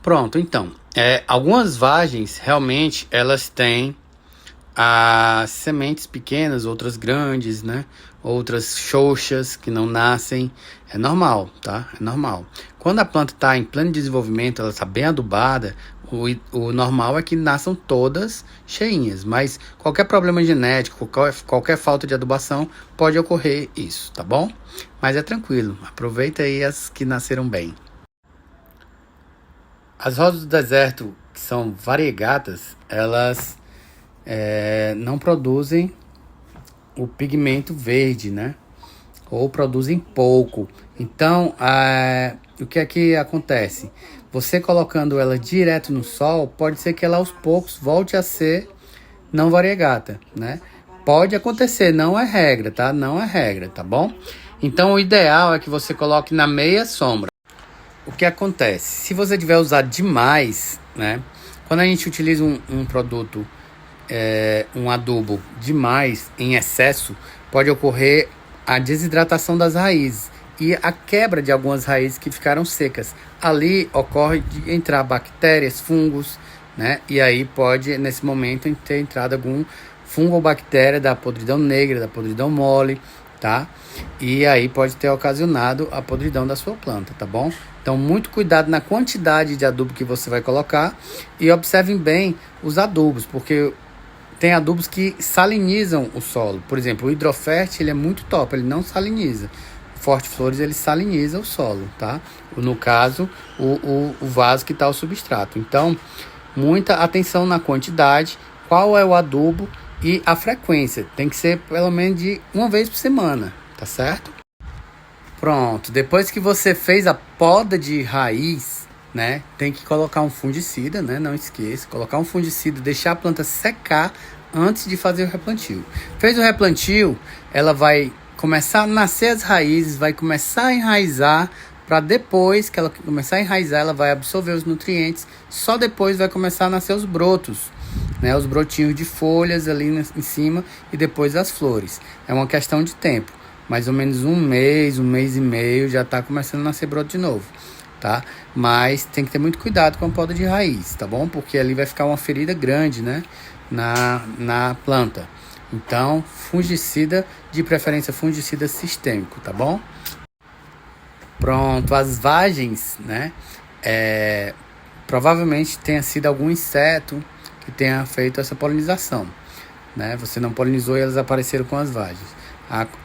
Pronto, então, algumas vagens realmente elas têm as sementes pequenas, outras grandes, né? Outras xoxas que não nascem. É normal, tá? É normal. Quando a planta está em pleno desenvolvimento, ela está bem adubada, o normal é que nasçam todas cheinhas. Mas qualquer problema genético, qualquer falta de adubação, pode ocorrer isso, tá bom? Mas é tranquilo. Aproveita aí as que nasceram bem. As rosas do deserto, que são variegatas, elas não produzem o pigmento verde, né? Ou produzem pouco. Então, o que é que acontece? Você colocando ela direto no sol, pode ser que ela aos poucos volte a ser não variegata, né? Pode acontecer, não é regra, tá? Não é regra, tá bom? Então, o ideal é que você coloque na meia sombra. O que acontece? Se você tiver usado demais, né? Quando a gente utiliza um produto, um adubo demais, em excesso, pode ocorrer a desidratação das raízes e a quebra de algumas raízes que ficaram secas. Ali ocorre de entrar bactérias, fungos, né? E aí pode, nesse momento, ter entrado algum fungo ou bactéria da podridão negra, da podridão mole, tá? E aí pode ter ocasionado a podridão da sua planta, tá bom? Então, muito cuidado na quantidade de adubo que você vai colocar e observem bem os adubos, porque tem adubos que salinizam o solo. Por exemplo, o Hidrofert, ele é muito top, ele não saliniza. O Forte Flores, ele saliniza o solo, tá? No caso, o vaso que está o substrato. Então, muita atenção na quantidade, qual é o adubo e a frequência. Tem que ser pelo menos de uma vez por semana, tá certo? Pronto, depois que você fez a poda de raiz, né, tem que colocar um fungicida, né, não esqueça, colocar um fungicida, deixar a planta secar antes de fazer o replantio. Fez o replantio, ela vai começar a nascer as raízes, vai começar a enraizar, para depois que ela começar a enraizar, ela vai absorver os nutrientes, só depois vai começar a nascer os brotos, né, os brotinhos de folhas ali em cima e depois as flores. É uma questão de tempo. Mais ou menos um mês e meio já está começando a nascer broto de novo, tá? Mas tem que ter muito cuidado com a poda de raiz, tá bom? Porque ali vai ficar uma ferida grande, né? Na planta. Então, fungicida, de preferência fungicida sistêmico, tá bom? Pronto, as vagens, né? Provavelmente tenha sido algum inseto que tenha feito essa polinização, né? Você não polinizou e elas apareceram com as vagens.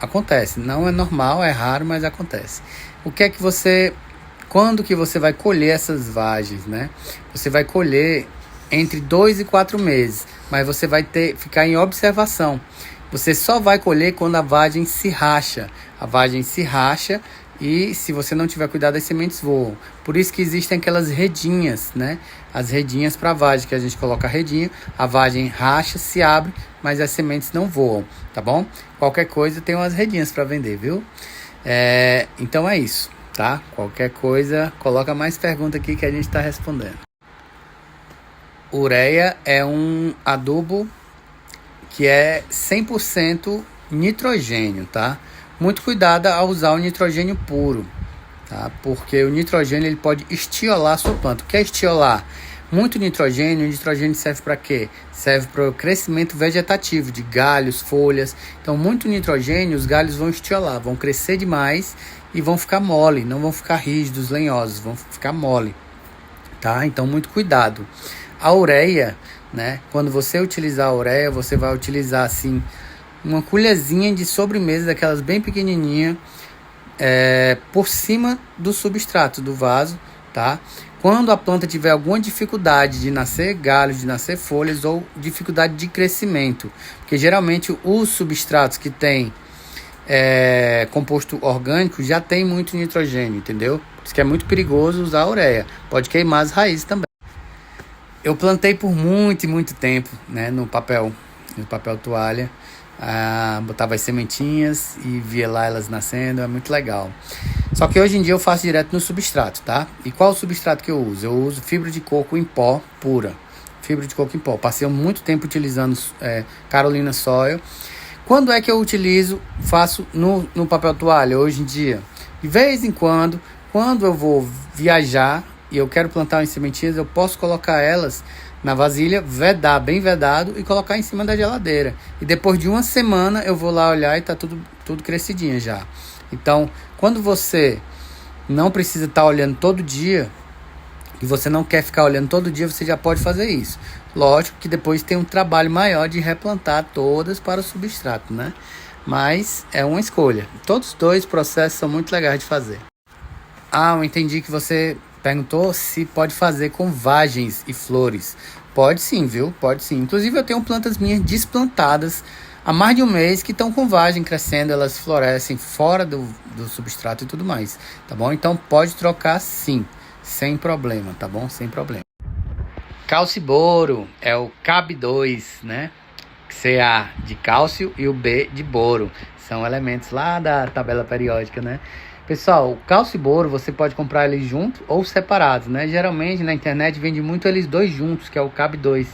Acontece, não é normal, é raro, mas acontece. O que é que quando que você vai colher essas vagens, né? Você vai colher entre 2 e 4 meses, mas você vai ficar em observação. Você só vai colher quando a vagem se racha. A vagem se racha e se você não tiver cuidado, as sementes voam. Por isso que existem aquelas redinhas, né? As redinhas para a vagem, que a gente coloca a vagem racha, se abre, mas as sementes não voam, tá bom? Qualquer coisa tem umas redinhas para vender, viu? Então é isso, tá? Qualquer coisa, coloca mais pergunta aqui que a gente está respondendo. Ureia é um adubo que é 100% nitrogênio, tá? Muito cuidado ao usar o nitrogênio puro, tá? Porque o nitrogênio ele pode estiolar a sua planta. O que é estiolar? Muito nitrogênio. O nitrogênio serve para quê? Serve para o crescimento vegetativo de galhos, folhas. Então, muito nitrogênio, os galhos vão estiolar, vão crescer demais e vão ficar mole, não vão ficar rígidos, lenhosos, vão ficar mole, tá? Então, muito cuidado. A ureia, né? Quando você utilizar a ureia, você vai utilizar assim uma colherzinha de sobremesa, daquelas bem pequenininha, por cima do substrato do vaso, tá? Quando a planta tiver alguma dificuldade de nascer galhos, de nascer folhas ou dificuldade de crescimento, porque geralmente os substratos que tem composto orgânico já tem muito nitrogênio, entendeu? Por isso que é muito perigoso usar a ureia, pode queimar as raízes também. Eu plantei por muito tempo, né, no papel toalha. Botava as sementinhas e via lá elas nascendo, é muito legal. Só que hoje em dia eu faço direto no substrato, tá? E qual o substrato que eu uso? Eu uso fibra de coco em pó pura. Fibra de coco em pó. Passei muito tempo utilizando Carolina Soil. Quando é que eu faço no papel toalha hoje em dia? De vez em quando eu vou viajar, e eu quero plantar umas sementinhas, eu posso colocar elas na vasilha, vedar, bem vedado, e colocar em cima da geladeira. E depois de uma semana eu vou lá olhar e tá tudo crescidinho já. Então, quando você não precisa estar olhando todo dia, e você não quer ficar olhando todo dia, você já pode fazer isso. Lógico que depois tem um trabalho maior de replantar todas para o substrato, né? Mas é uma escolha. Todos os dois processos são muito legais de fazer. Eu entendi que você perguntou se pode fazer com vagens e flores. Pode sim, viu? Pode sim. Inclusive eu tenho plantas minhas desplantadas há mais de um mês que estão com vagem crescendo, elas florescem fora do substrato e tudo mais, tá bom? Então pode trocar sim, sem problema, tá bom? Sem problema. Calciboro é o CAB2, né? Ca de cálcio e o B de boro. São elementos lá da tabela periódica, né? Pessoal, o cálcio e boro você pode comprar eles juntos ou separados, né? Geralmente na internet vende muito eles dois juntos, que é o CAB2.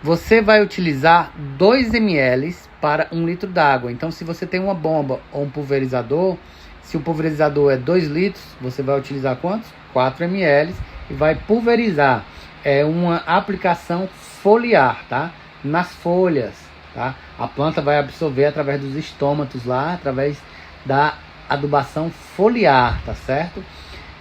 Você vai utilizar 2 ml para 1 litro d'água. Então, se você tem uma bomba ou um pulverizador, se o pulverizador é 2 litros, você vai utilizar quantos? 4 ml e vai pulverizar. É uma aplicação foliar, tá? Nas folhas, tá? A planta vai absorver através dos estômatos lá, através da adubação foliar, tá certo?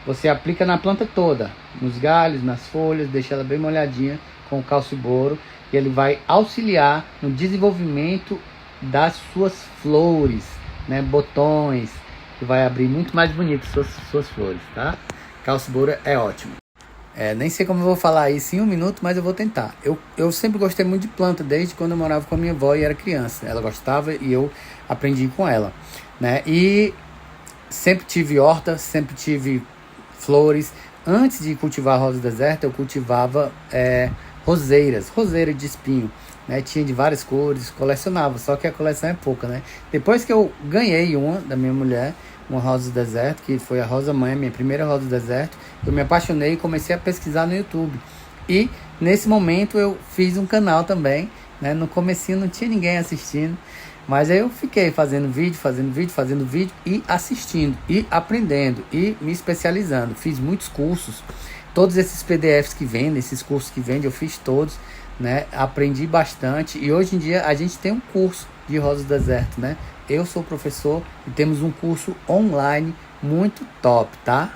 Você aplica na planta toda, nos galhos, nas folhas, deixa ela bem molhadinha com o calciboro, e ele vai auxiliar no desenvolvimento das suas flores, né? Botões, que vai abrir muito mais bonito suas flores, tá? Calciboro é ótimo. Nem sei como eu vou falar isso em 1 minuto, mas eu vou tentar. Eu sempre gostei muito de planta, desde quando eu morava com a minha avó e era criança. Ela gostava e eu aprendi com ela, né? E sempre tive horta, sempre tive flores. Antes de cultivar rosa deserta, eu cultivava roseira de espinho, né? Tinha de várias cores, colecionava, só que a coleção é pouca, né? Depois que eu ganhei uma da minha mulher, uma rosa do deserto, que foi a rosa mãe, a minha primeira rosa do deserto, eu me apaixonei e comecei a pesquisar no YouTube. E nesse momento eu fiz um canal também, né? No comecinho não tinha ninguém assistindo, mas aí eu fiquei fazendo vídeo e assistindo e aprendendo e me especializando. Fiz muitos cursos, todos esses PDFs que vendem, esses cursos que vendem, eu fiz todos, né? Aprendi bastante e hoje em dia a gente tem um curso de rosa do deserto, né? Eu sou professor e temos um curso online muito top, tá?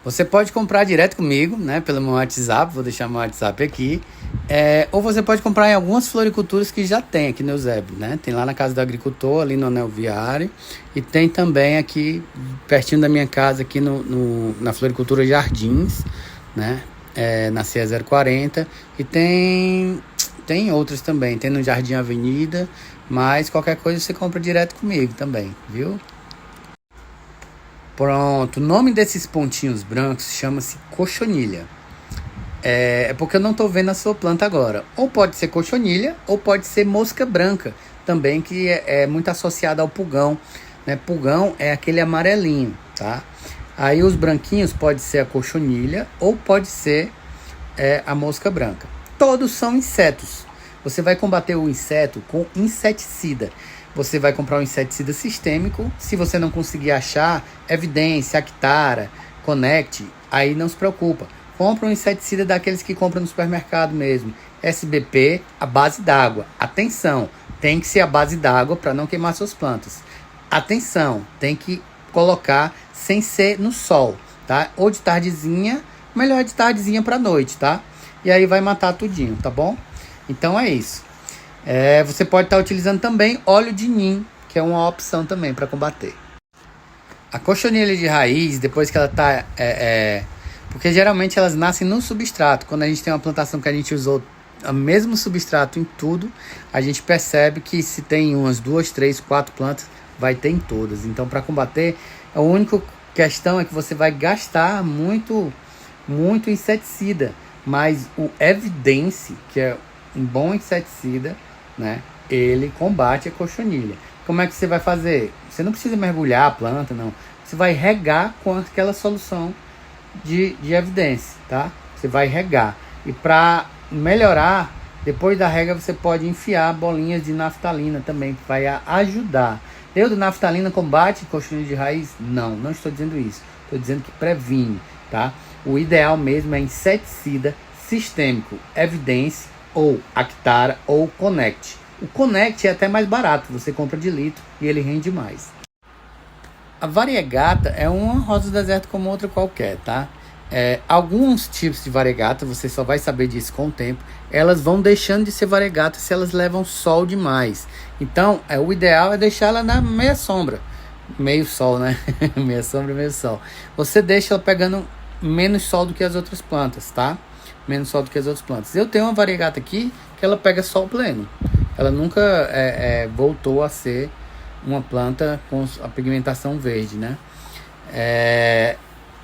Você pode comprar direto comigo, né? Pelo meu WhatsApp, vou deixar meu WhatsApp aqui. Ou você pode comprar em algumas floriculturas que já tem aqui no Eusébio, né? Tem lá na Casa do Agricultor, ali no Anel Viário. E tem também aqui, pertinho da minha casa, aqui na Floricultura Jardins, né? Na CE 040. E tem outras também. Tem no Jardim Avenida. Mas qualquer coisa você compra direto comigo também, viu? Pronto, o nome desses pontinhos brancos chama-se cochonilha. É porque eu não estou vendo a sua planta agora. Ou pode ser cochonilha, ou pode ser mosca branca, também, que é muito associada ao pulgão, né? Pulgão é aquele amarelinho, tá? Aí os branquinhos pode ser a cochonilha, ou pode ser a mosca branca. Todos são insetos. Você vai combater o inseto com inseticida. Você vai comprar um inseticida sistêmico. Se você não conseguir achar Evidência, Actara, Connect, aí não se preocupa. Compra um inseticida daqueles que compram no supermercado mesmo. SBP, a base d'água. Atenção, tem que ser a base d'água para não queimar suas plantas. Atenção, tem que colocar sem ser no sol, tá? Ou de tardezinha, melhor de tardezinha para noite, tá? E aí vai matar tudinho, tá bom? Então é isso. Você pode estar utilizando também óleo de nim, que é uma opção também para combater. A cochonilha de raiz, depois que ela está... porque geralmente elas nascem no substrato. Quando a gente tem uma plantação que a gente usou o mesmo substrato em tudo, a gente percebe que se tem umas 2, 3, 4 plantas, vai ter em todas. Então, para combater, a única questão é que você vai gastar muito inseticida. Mas o Evidence, que é um bom inseticida, né? Ele combate a cochonilha. Como é que você vai fazer? Você não precisa mergulhar a planta, não. Você vai regar com aquela solução de Evidence, tá? Você vai regar. E para melhorar, depois da rega você pode enfiar bolinhas de naftalina também, que vai ajudar. Eu do naftalina combate cochonilha de raiz? Não estou dizendo isso. Estou dizendo que previne, tá? O ideal mesmo é inseticida sistêmico, Evidence ou Actara ou Connect. O Connect é até mais barato, você compra de litro e ele rende mais. A variegata é uma rosa do deserto como outra qualquer, tá? Alguns tipos de variegata, você só vai saber disso com o tempo, elas vão deixando de ser variegata se elas levam sol demais. Então, o ideal é deixar ela na meia sombra. Meio sol, né? Meia sombra e meio sol. Você deixa ela pegando menos sol do que as outras plantas, tá? Menos sol do que as outras plantas. Eu tenho uma variegata aqui que ela pega sol pleno. Ela nunca voltou a ser uma planta com a pigmentação verde, né?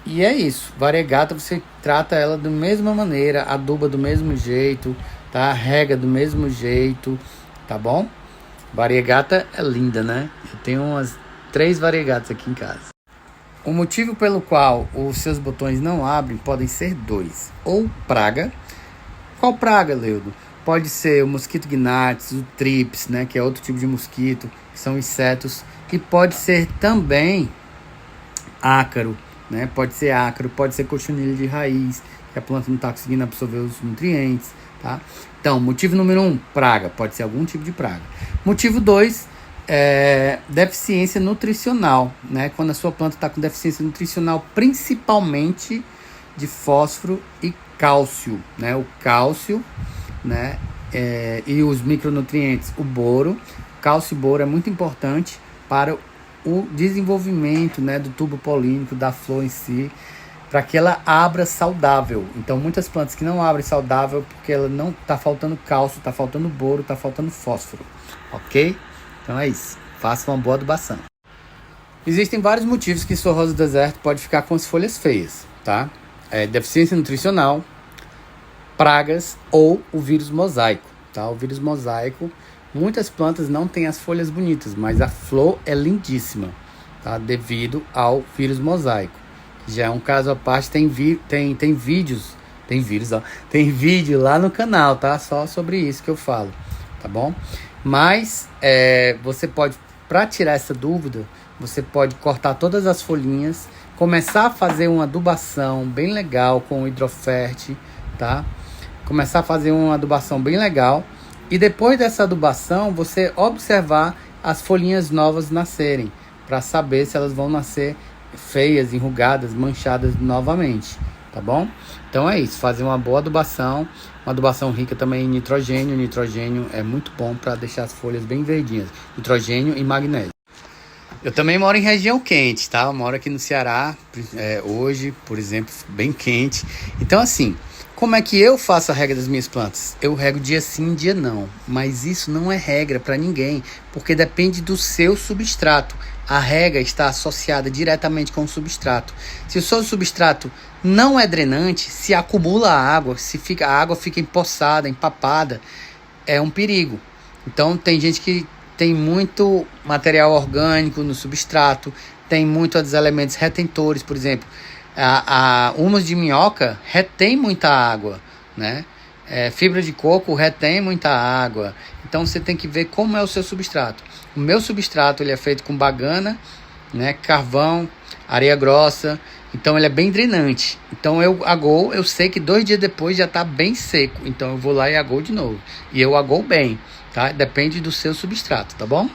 E é isso. Variegata você trata ela da mesma maneira, aduba do mesmo jeito, tá? Rega do mesmo jeito, tá bom? Variegata é linda, né? Eu tenho umas 3 variegatas aqui em casa. O motivo pelo qual os seus botões não abrem podem ser 2. Ou praga. Qual praga, Leudo? Pode ser o mosquito gnats, o trips, né? Que é outro tipo de mosquito, que são insetos. E pode ser também ácaro, né? Pode ser ácaro, pode ser cochonilha de raiz, que a planta não está conseguindo absorver os nutrientes, tá? Então, motivo número 1, praga. Pode ser algum tipo de praga. Motivo 2, deficiência nutricional, né? Quando a sua planta está com deficiência nutricional, principalmente de fósforo e cálcio, né? O cálcio, né? E os micronutrientes, o boro. Cálcio e boro é muito importante para o desenvolvimento, né, do tubo polínico, da flor em si, para que ela abra saudável. Então, muitas plantas que não abrem saudável porque ela não está faltando cálcio, está faltando boro, está faltando fósforo, ok? Então é isso, faça uma boa adubação. Existem vários motivos que sua rosa do deserto pode ficar com as folhas feias, tá? Deficiência nutricional, pragas ou o vírus mosaico, tá? O vírus mosaico, muitas plantas não têm as folhas bonitas, mas a flor é lindíssima, tá? Devido ao vírus mosaico. Já é um caso à parte, tem vídeo lá no canal, tá? Só sobre isso que eu falo, tá bom? Mas você pode, para tirar essa dúvida, você pode cortar todas as folhinhas, começar a fazer uma adubação bem legal com o hidrofert, tá? Começar a fazer uma adubação bem legal e depois dessa adubação você observar as folhinhas novas nascerem, para saber se elas vão nascer feias, enrugadas, manchadas novamente, tá bom? Então é isso, fazer uma boa adubação, uma adubação rica também em nitrogênio. Nitrogênio é muito bom para deixar as folhas bem verdinhas, nitrogênio e magnésio. Eu também moro em região quente, tá? Eu moro aqui no Ceará, hoje, por exemplo, bem quente. Então assim, como é que eu faço a regra das minhas plantas? Eu rego dia sim, dia não. Mas isso não é regra para ninguém, porque depende do seu substrato. A rega está associada diretamente com o substrato. Se o seu substrato não é drenante, se acumula água, a água fica empoçada, empapada, é um perigo. Então tem gente que tem muito material orgânico no substrato, tem muitos elementos retentores, por exemplo. A humus de minhoca retém muita água, né? Fibra de coco retém muita água. Então você tem que ver como é o seu substrato. O meu substrato ele é feito com bagana, né? Carvão, areia grossa. Então ele é bem drenante. Então eu sei que 2 dias depois já está bem seco. Então eu vou lá e agoo de novo. E eu agoo bem, tá? Depende do seu substrato, tá bom?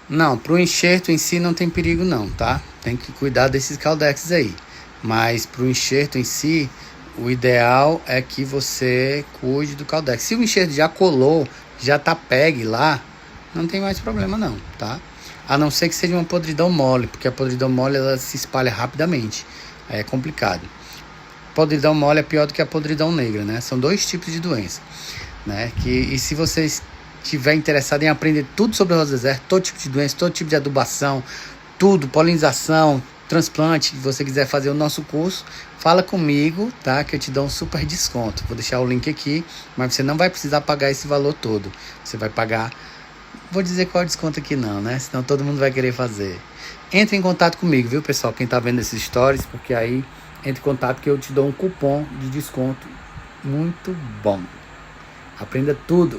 Não, para o enxerto em si não tem perigo não, tá? Tem que cuidar desses caldexes aí. Mas para o enxerto em si, o ideal é que você cuide do caldex. Se o enxerto já colou, já tá pegue lá, não tem mais problema não, tá? A não ser que seja uma podridão mole, porque a podridão mole ela se espalha rapidamente. Aí é complicado. Podridão mole é pior do que a podridão negra, né? São 2 tipos de doença, né? E se vocês estiver interessado em aprender tudo sobre a rosa do deserto, todo tipo de doença, todo tipo de adubação, tudo, polinização, transplante, se você quiser fazer o nosso curso, fala comigo, tá? Que eu te dou um super desconto. Vou deixar o link aqui, mas você não vai precisar pagar esse valor todo. Você vai pagar, vou dizer qual é o desconto aqui não, né? Senão todo mundo vai querer fazer. Entre em contato comigo, viu, pessoal? Quem tá vendo esses stories, porque aí entre em contato que eu te dou um cupom de desconto muito bom. Aprenda tudo.